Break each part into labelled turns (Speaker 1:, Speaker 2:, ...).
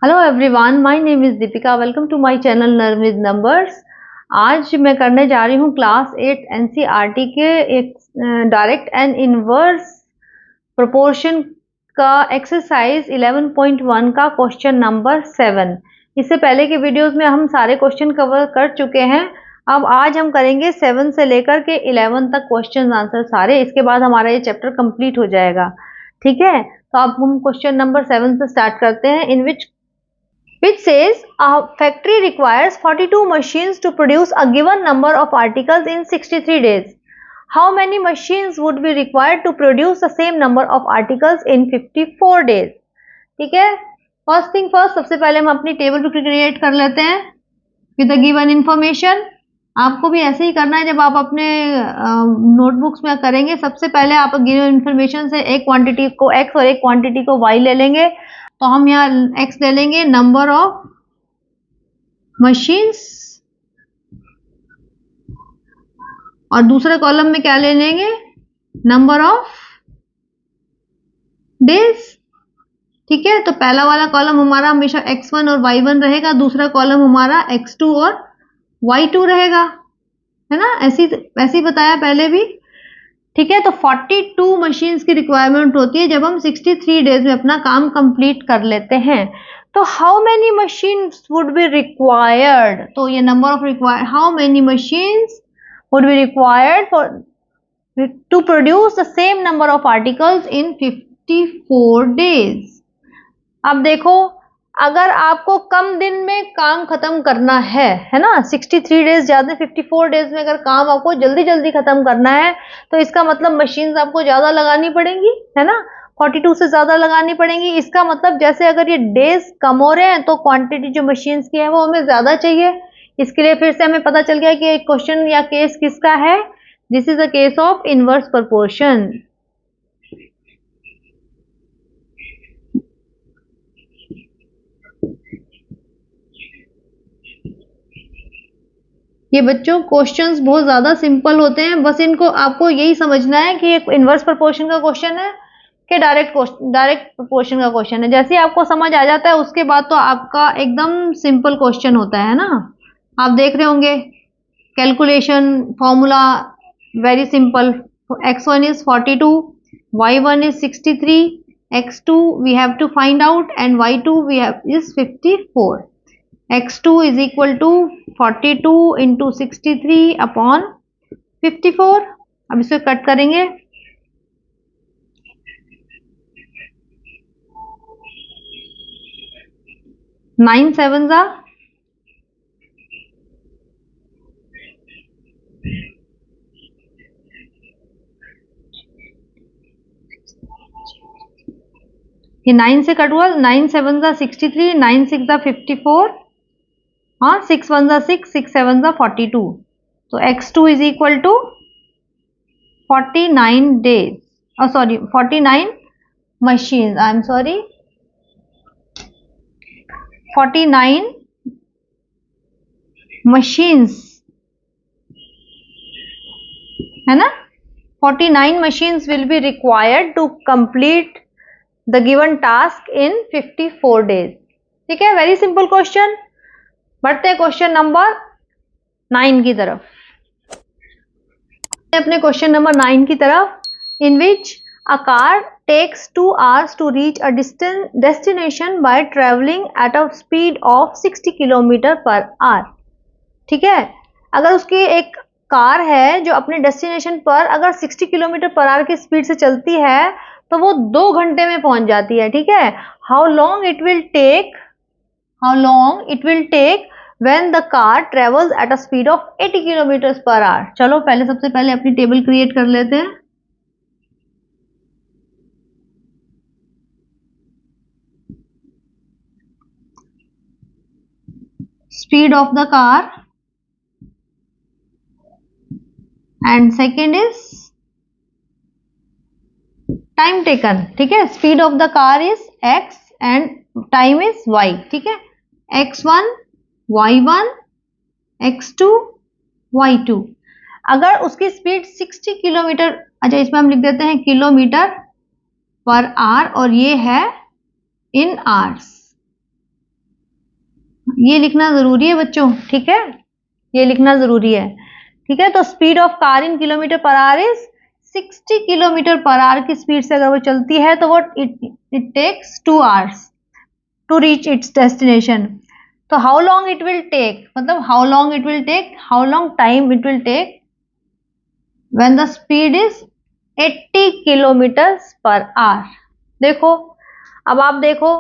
Speaker 1: Hello everyone, my name is Deepika. Welcome to my channel learn with numbers. आज मैं करने जा रही हूँ क्लास 8 एनसीईआरटी के एक डायरेक्ट एंड इनवर्स प्रोपोर्शन का एक्सरसाइज 11.1 का क्वेश्चन नंबर 7। इससे पहले के वीडियोस में हम सारे क्वेश्चन कवर कर चुके हैं। अब आज हम करेंगे 7 से लेकर के 11 तक क्वेश्चन आंसर सारे। इसके बाद हमारा ये चैप्टर कंप्लीट हो जाएगा। ठीक है, तो अब हम क्वेश्चन नंबर 7 से स्टार्ट करते हैं। इन which says a factory requires 42 machines to produce a given number of articles in 63 days. How many machines would be required to produce the same number of articles in 54 days? ठीक है, first thing first, सबसे पहले हम अपनी table create कर लेते हैं with the given information. आपको भी ऐसे ही करना है जब आप अपने नोटबुक्स में करेंगे। सबसे पहले आप गिवन इंफॉर्मेशन से एक क्वांटिटी को एक्स और एक क्वांटिटी को वाई ले लेंगे। तो हम यहाँ x ले लेंगे नंबर ऑफ मशीन्स, और दूसरे कॉलम में क्या ले लेंगे, नंबर ऑफ डेज। ठीक है, तो पहला वाला कॉलम हमारा हमेशा x1 और y1 रहेगा, दूसरा कॉलम हमारा x2 और y2 रहेगा, है ना। ऐसे ही बताया पहले भी। ठीक है, तो 42 मशीन्स की रिक्वायरमेंट होती है जब हम 63 डेज में अपना काम कंप्लीट कर लेते हैं। तो how many machines would be required, तो ये number of required, how many machines would be required for to produce the same number of articles in 54 days. अब देखो, अगर आपको कम दिन में काम खत्म करना है ना, 63 डेज ज्यादा 54 डेज में अगर काम आपको जल्दी जल्दी खत्म करना है तो इसका मतलब मशीन्स आपको ज्यादा लगानी पड़ेंगी, है ना। 42 से ज्यादा लगानी पड़ेंगी। इसका मतलब जैसे अगर ये डेज कम हो रहे हैं तो क्वांटिटी जो मशीन्स की है वो हमें ज्यादा चाहिए। इसके लिए फिर से हमें पता चल गया कि एक क्वेश्चन या केस किसका है। This is a case of inverse proportion. ये बच्चों क्वेश्चंस बहुत ज्यादा सिंपल होते हैं, बस इनको आपको यही समझना है कि एक इनवर्स प्रोपोर्शन का क्वेश्चन है कि डायरेक्ट प्रोपोर्शन का क्वेश्चन है। जैसे ही आपको समझ आ जाता है उसके बाद तो आपका एकदम सिंपल क्वेश्चन होता है ना। आप देख रहे होंगे calculation formula very simple. x1 is 42, y1 is 63, x2 we have to find out and y2 we have is 54. x2 is equal to 42 into 63 upon 54। अब इसे कट करेंगे, नाइन सेवन जा ये 9 से कट हुआ, 9 7 जा 63, 9 6 जा 54, हाँ 6 1 जा 6, 6 7 जा 42। तो x2 is equal to 49 days, sorry 49 machine, I am sorry 49 machines, है ना। 49 machines will be required to complete the given task in 54 days। ठीक है, वेरी सिंपल क्वेश्चन। बढ़ते हैं क्वेश्चन नंबर 9 की तरफ। अपने क्वेश्चन नंबर 9 की तरफ। In which a car takes 2 hours to reach a destination by traveling at a speed of 60 kilometre per our. ठीक है, अगर उसकी एक कार है जो अपने डेस्टिनेशन पर अगर 60 किलोमीटर पर आवर की स्पीड से चलती है तो वो 2 घंटे में पहुंच जाती है। ठीक है, how long it will take when the car travels at a speed of 80 kilometre per hour. चलो पहले सबसे पहले अपनी टेबल क्रिएट कर लेते हैं। Speed of the car and second is time taken. ठीक है, speed of the car is x and time is y। ठीक है, x1 y1 x2 y2। अगर उसकी स्पीड 60 किलोमीटर, अच्छा इसमें हम लिख देते हैं किलोमीटर पर आवर, और ये है इन आवर्स। ये लिखना जरूरी है बच्चों, ठीक है, ये लिखना जरूरी है, ठीक है। तो speed of car in kilometre per hour is 60 kilometre per hour की स्पीड से अगर वो चलती है तो वो it takes 2 hours to reach its destination. तो how long it will take, मतलब how long it will take, how long time it will take when the speed is 80 kilometre per hour. देखो, अब आप देखो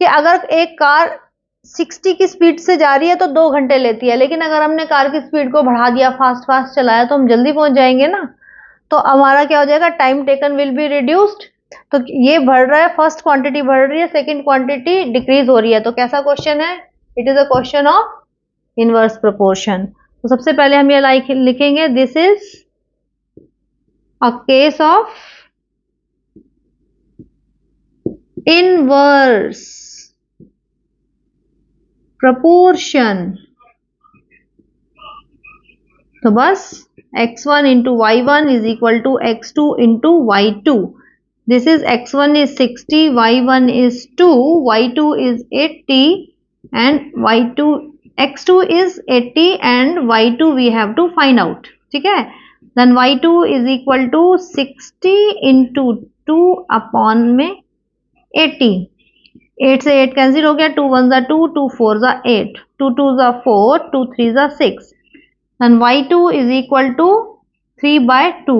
Speaker 1: कि अगर एक कार 60 की स्पीड से जा रही है तो 2 घंटे लेती है, लेकिन अगर हमने कार की स्पीड को बढ़ा दिया, फास्ट फास्ट चलाया, तो हम जल्दी पहुंच जाएंगे ना। तो हमारा क्या हो जाएगा, time taken will be reduced. तो ये बढ़ रहा है, फर्स्ट क्वांटिटी बढ़ रही है, सेकंड क्वांटिटी डिक्रीज हो रही है। तो कैसा क्वेश्चन है, it is a question of inverse proportion. तो सबसे पहले हम ये लिखेंगे, this is a case of inverse proportion। तो बस x1 into y1 is equal to x2 into y2। This is x1 is 60, y1 is 2, y2 is 80 and y2 x2 is 80 and y2 we have to find out, ठीक है। Then y2 is equal to 60 into 2 upon में 80। 8 से 8 cancel हो गया, 2 1 जा 2, 2 4 जा 8, 2 2 जा 4, 2 3 जा 6। and y2 is equal to 3 by 2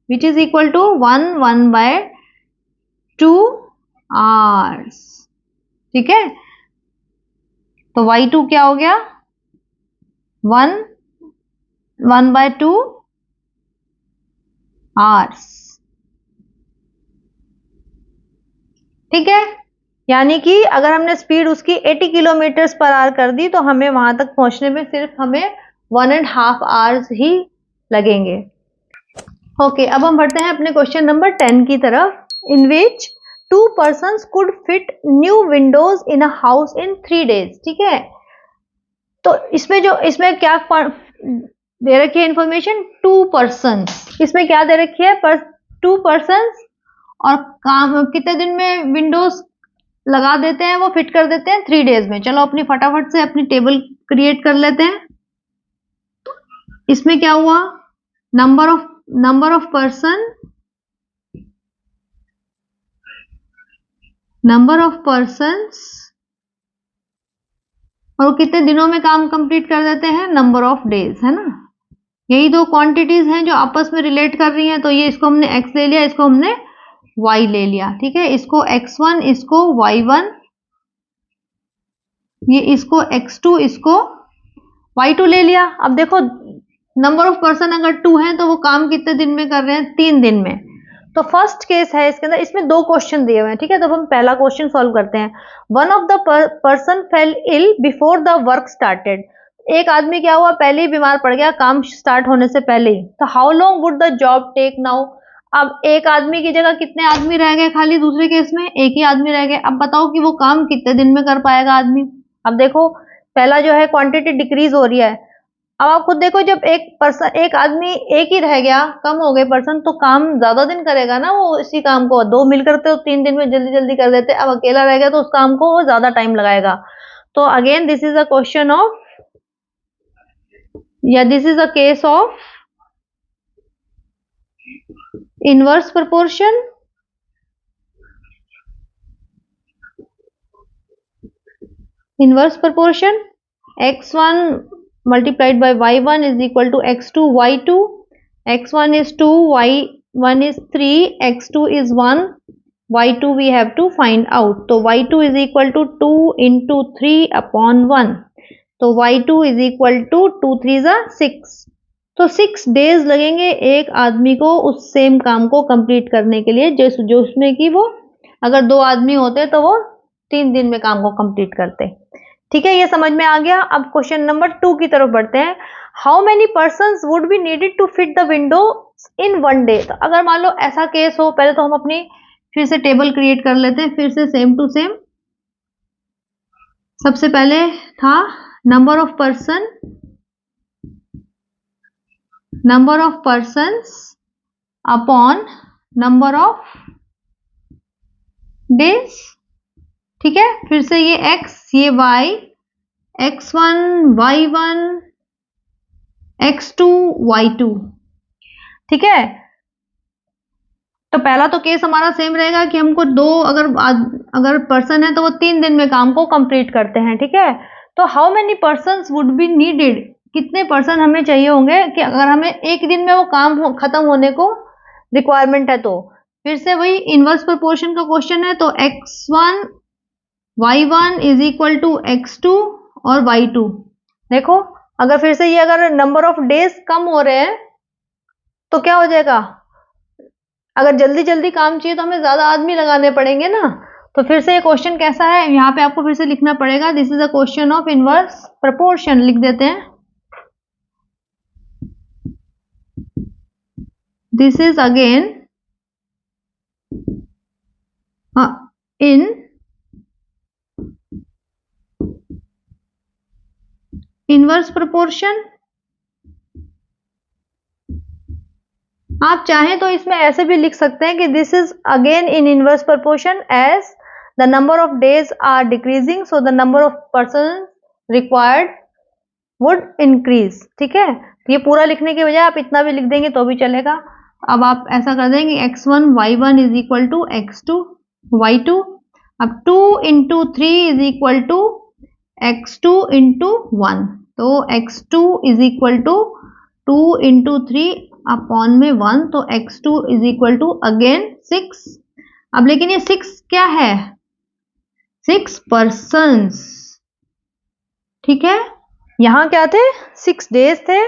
Speaker 1: which is equal to 1 by 2 hours, ठीक है। तो y2 क्या हो गया, 1 by 2 hours, ठीक है। यानी कि अगर हमने स्पीड उसकी 80 किलोमीटर पर आवर कर दी तो हमें वहां तक पहुंचने में सिर्फ हमें 1.5 आवर्स ही लगेंगे। ओके, अब हम बढ़ते हैं अपने क्वेश्चन नंबर 10 की तरफ। In which 2 persons could fit new Windows in a house in 3 days, ठीक है। तो इसमें क्या दे रखी है इंफॉर्मेशन, 2 persons, इसमें क्या दे रखी है, 2 persons और काम कितने दिन में विंडोज लगा देते हैं, वो फिट कर देते हैं 3 days में। चलो अपनी फटाफट से अपनी टेबल क्रिएट कर लेते हैं। इसमें क्या हुआ, नंबर ऑफ पर्सन्स और कितने दिनों में काम कंप्लीट कर देते हैं, नंबर ऑफ डेज, है ना। यही दो क्वांटिटीज हैं जो आपस में रिलेट कर रही हैं। तो ये इसको हमने x ले लिया, इसको हमने y ले लिया, ठीक है। इसको x1, इसको y1, ये इसको x2, इसको y2 ले लिया। अब देखो नंबर ऑफ पर्सन अगर 2 है तो वो काम कितने दिन में कर रहे हैं, 3 दिन में। तो फर्स्ट केस है इसके अंदर, इसमें 2 क्वेश्चन दिए हुए हैं, ठीक है। तो हम पहला क्वेश्चन सॉल्व करते हैं। One of the person fell ill before the work started. एक आदमी क्या हुआ, पहले ही बीमार पड़ गया काम स्टार्ट होने से पहले ही। तो how long would the job take now. अब एक आदमी की जगह कितने आदमी रह गए, खाली दूसरे केस में एक ही आदमी रह गए। अब बताओ कि वो काम कितने दिन में कर पाएगा आदमी। अब देखो पहला जो है क्वांटिटी डिक्रीज हो रही है। अब आप खुद देखो, जब एक आदमी एक ही रह गया, कम हो गए पर्सन, तो काम ज्यादा दिन करेगा ना वो इसी काम को। 2 मिल करते हो 3 दिन में जल्दी जल्दी कर देते। अब अकेला रह गया तो उस काम को वो ज्यादा टाइम लगाएगा। तो again this is a question of, या this is a case of inverse proportion. Inverse proportion x1 multiplied by y1 is equal to x2 y2। x1 is 2, y1 is 3, x2 is 1, y2 we have to find out। तो y2 is equal to 2 into 3 upon 1। तो y2 is equal to 2 3 6। तो 6 days लगेंगे एक आदमी को उस same काम को कंप्लीट करने के लिए, जो उसमें कि वो अगर 2 आदमी होते तो वो 3 दिन में काम को कंप्लीट करते, ठीक है। ये समझ में आ गया। अब क्वेश्चन नंबर 2 की तरफ बढ़ते हैं। How many persons would be needed to fit the window in 1 day। तो अगर मान लो ऐसा केस हो, पहले तो हम अपनी फिर से टेबल क्रिएट कर लेते हैं, फिर से सेम टू सेम। सबसे पहले था number of persons upon number of days, ठीक है। फिर से ये x, ये y x1 y1 x2 y2। ठीक है, तो पहला तो केस हमारा सेम रहेगा कि हमको दो अगर पर्सन है तो वो 3 दिन में काम को कंप्लीट करते हैं। ठीक है, तो how many persons would be needed, कितने पर्सन हमें चाहिए होंगे कि अगर हमें एक दिन में वो काम खत्म होने को रिक्वायरमेंट है। तो फिर से वही इनवर्स प्रोपोर्शन का क्वेश्चन है, तो x1 y1 is equal to x2 और y2। देखो अगर फिर से ये अगर नंबर ऑफ डेज कम हो रहे हैं तो क्या हो जाएगा, अगर जल्दी जल्दी काम चाहिए तो हमें ज्यादा आदमी लगाने पड़ेंगे ना। तो फिर से ये क्वेश्चन कैसा है, यहाँ पे आपको फिर से लिखना पड़ेगा, this is a question of inverse proportion, लिख देते हैं। This is again in inverse proportion. आप चाहें तो इसमें ऐसे भी लिख सकते हैं कि this is again in inverse proportion as the number of days are decreasing so the number of person required would increase. ठीक है, ये पूरा लिखने के बजाय आप इतना भी लिख देंगे तो भी चलेगा। अब आप ऐसा कर देंगे x1 y1 is equal to x2 y2। अब 2 into 3 is equal to x2 into 1, तो x2 is equal to 2 into 3 upon में 1, तो x2 is equal to again 6। अब लेकिन ये 6 क्या है, 6 पर्सन्स। ठीक है, यहाँ क्या थे, 6 डेज थे,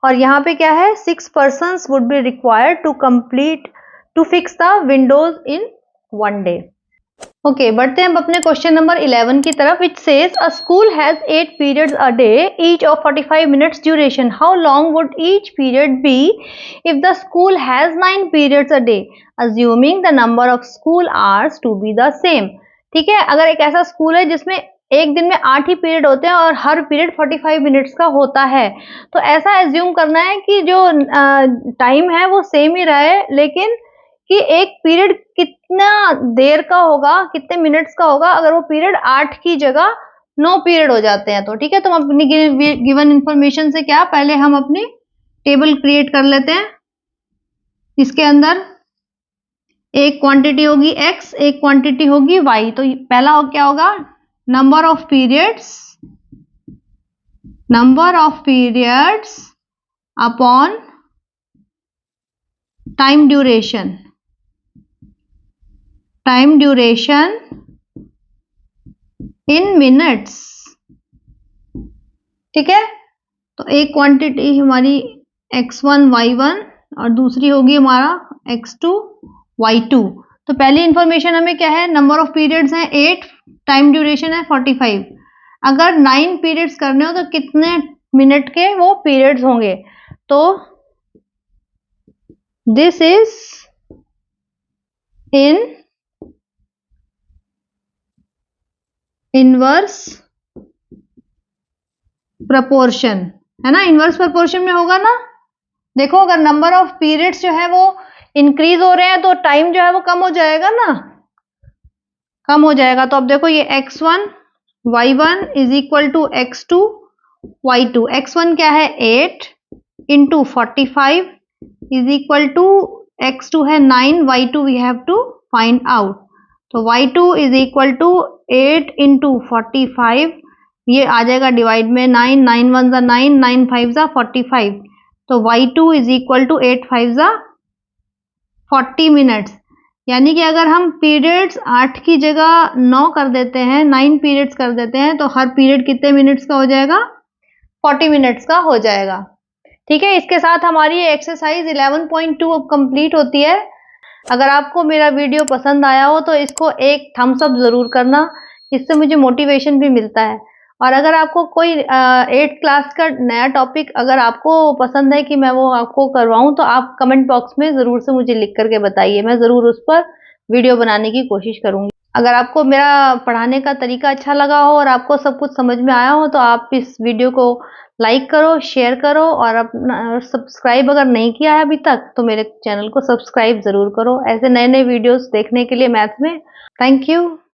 Speaker 1: और यहाँ पे क्या है, 6 persons would be required to fix the windows in 1 day. Okay, बढ़ते हैं अब अपने क्वेश्चन नंबर 11 की तरफ, which says a school has 8 periods a day each of 45 minutes duration, how long would each period be if the school has 9 periods a day assuming the number of school hours to be the same. ठीक है, अगर एक ऐसा school है जिसमें एक दिन में 8 ही पीरियड होते हैं और हर पीरियड 45 मिनट्स का होता है, तो ऐसा एज्यूम करना है कि जो टाइम है वो सेम ही रहे, लेकिन कि एक पीरियड कितना देर का होगा, कितने मिनट्स का होगा अगर वो पीरियड 8 की जगह 9 पीरियड हो जाते हैं। तो ठीक है, तो हम अपनी गिवन इंफॉर्मेशन से क्या, पहले हम अपनी टेबल क्रिएट कर लेते हैं। इसके अंदर एक क्वांटिटी होगी x, एक क्वांटिटी होगी y। तो पहला क्या होगा, number of periods upon time duration in minutes. ठीक है, तो एक क्वांटिटी हमारी x1 y1 और दूसरी होगी हमारा x2 y2। तो पहली इंफॉर्मेशन हमें क्या है, नंबर ऑफ पीरियड्स हैं 8, टाइम ड्यूरेशन है 45। अगर 9 पीरियड्स करने हो तो कितने मिनट के वो पीरियड्स होंगे, तो this is in inverse proportion, है ना, इनवर्स प्रपोर्शन में होगा ना। देखो अगर नंबर ऑफ पीरियड्स जो है वो इंक्रीज हो रहे हैं तो टाइम जो है वो कम हो जाएगा ना, कम हो जाएगा। तो अब देखो ये x1 y1 is equal to x2 y2। x1 क्या है 8 into 45 is equal to x2 है 9, y2 we have to find out. तो y2 is equal to 8 into 45, ये आ जाएगा डिवाइड में 9, 9 1 जा 9, 9 5 जा 45। तो y2 इज इक्वल टू 8 5 जा 40 मिनट्स। यानी कि अगर हम पीरियड्स 8 की जगह 9 कर देते हैं, 9 पीरियड्स कर देते हैं, तो हर पीरियड कितने मिनट्स का हो जाएगा, 40 मिनट्स का हो जाएगा। ठीक है, इसके साथ हमारी एक्सरसाइज 11.2 अब कंप्लीट होती है। अगर आपको मेरा वीडियो पसंद आया हो तो इसको एक थम्स अप जरूर करना, इससे मुझे मोटिवेशन भी मिलता है। और अगर आपको कोई 8th क्लास का नया टॉपिक अगर आपको पसंद है कि मैं वो आपको करवाऊं, तो आप कमेंट बॉक्स में जरूर से मुझे लिख करके बताइए, मैं जरूर उस पर वीडियो बनाने की कोशिश करूंगी। अगर आपको मेरा पढ़ाने का तरीका अच्छा लगा हो और आपको सब कुछ समझ में आया हो तो आप इस वीडियो को लाइक करो, शेयर करो, और अपना सब्सक्राइब अगर नहीं किया है अभी तक तो मेरे चैनल को सब्सक्राइब जरूर करो ऐसे नए नए वीडियोस देखने के लिए मैथ में। Thank you.